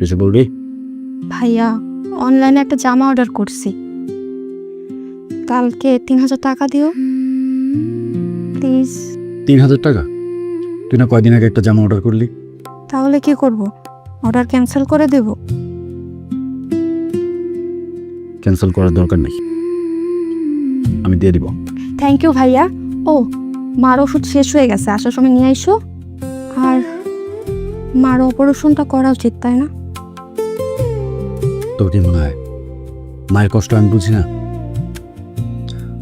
কিছু বলবি? ভাইয়া অনলাইনে একটা জামা অর্ডার করছি, কালকে 3000 টাকা দিও প্লিজ। 3000 টাকা? তুই না কয়দিন আগে একটা জামা অর্ডার করলি? তাহলে কি করব, অর্ডার ক্যান্সেল করে দেব? ক্যান্সেল করার দরকার নেই, আমি দিয়ে দিব। থ্যাংক ইউ ভাইয়া। ও, মার ওষুধ শেষ হয়ে গেছে, আসার সময় নিয়ে আইসো। আর মার অপারেশনটা করা উচিত, তাই না? তোর কি মনে হয় মায়ের কষ্ট আমি বুঝি না?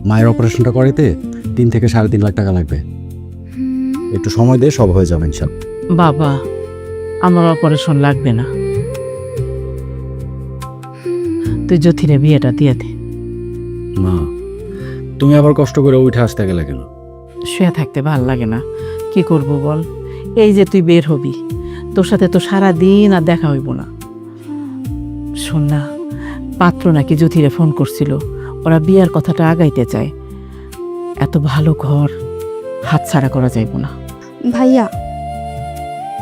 মায়ের অপারেশনটা করাইতে 3 থেকে 3.5 লাখ টাকা লাগবে। একটু সময় দিয়ে সব হয়ে যাবে ইনশাল্লাহ। বাবা, আমার অপারেশন লাগবে না, তুই জ্যোতিরে বিয়েটা দিয়ে দে। মা, তুমি আবার কষ্ট করে উঠে আসতে গেলে কেন? শুয়ে থাকতে ভাল লাগে না, কি করব বল। এই যে তুই বের হবি, তোর সাথে তো সারা দিন আর দেখা হইব না। শোন না, পাত্র নাকি জ্যোতিরে ফোন করছিল, ওরা বিয়ার কথাটা আগাইতে চায়। এত ভালো ঘর হাতছাড়া করা যাইব না। ভাইয়া,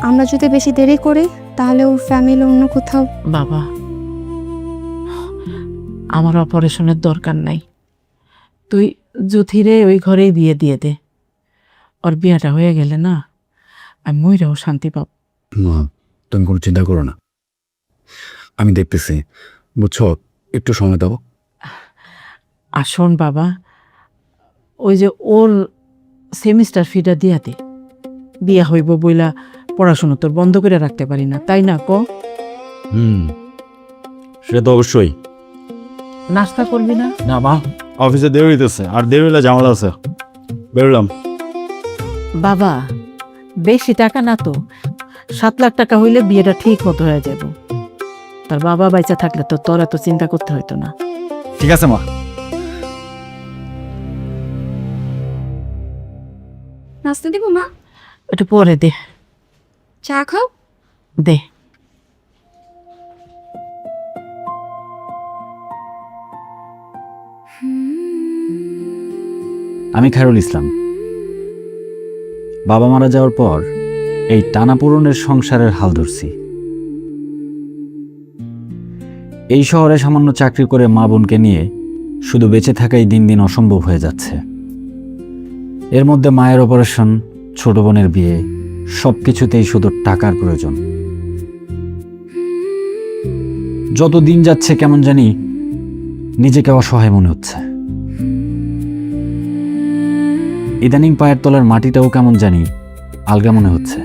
আমরা যদি বেশি দেরি করি তাহলে ওর ফ্যামিলি অন্য কোথাও। বাবা, আমার অপারেশনের দরকার নাই, তুই জ্যোতিরে ওই ঘরেই বিয়ে দিয়ে দে। ওর বিয়েটা হয়ে গেলে না আমি মইরাও শান্তি পাব। মা, তুমি কোনো চিন্তা করো না, আমি দেখতেছি, বুঝছো? একটু সময় দাও। আর শোন বাবা, ওই যে ওর সেমিস্টার ফিটা দিয়া দে, বিয়া হইব বইলা পড়াশোনা তোর বন্ধ করে রাখতে পারি না, তাই না ক? সেটা তো অবশ্যই। নাস্তা করবি না? না মা, অফিসে দেরি হইতেছে, আর দেরি হইলে ঝামেলা আছে। বেরোলাম। বাবা, বেশি টাকা না তো, 7 লাখ টাকা হইলে বিয়েটা ঠিক মতো হয়ে যাব। তার বাবা বাইচা থাকলে তো তোর এত চিন্তা করতে হইতো না। ঠিক আছে মা। নাস্তা দিব মা? একটু পরে দে। চা খাও? দে। আমি খায়রুল ইসলাম। বাবা মারা যাওয়ার পর এই টানাপোড়েনের সংসারের হাল ধরছি। এই শহরে সামান্য চাকরি করে মা বোনকে নিয়ে শুধু বেঁচে থাকাই দিন দিন অসম্ভব হয়ে যাচ্ছে। এর মধ্যে মায়ের অপারেশন, ছোট বোনের বিয়ে, সবকিছুতেই শুধু টাকার প্রয়োজন। যত দিন যাচ্ছে কেমন জানি নিজেকে অসহায় মনে হচ্ছে। ইদানিং পায়ের তলার মাটিটাও কেমন জানি আলগা মনে হচ্ছে।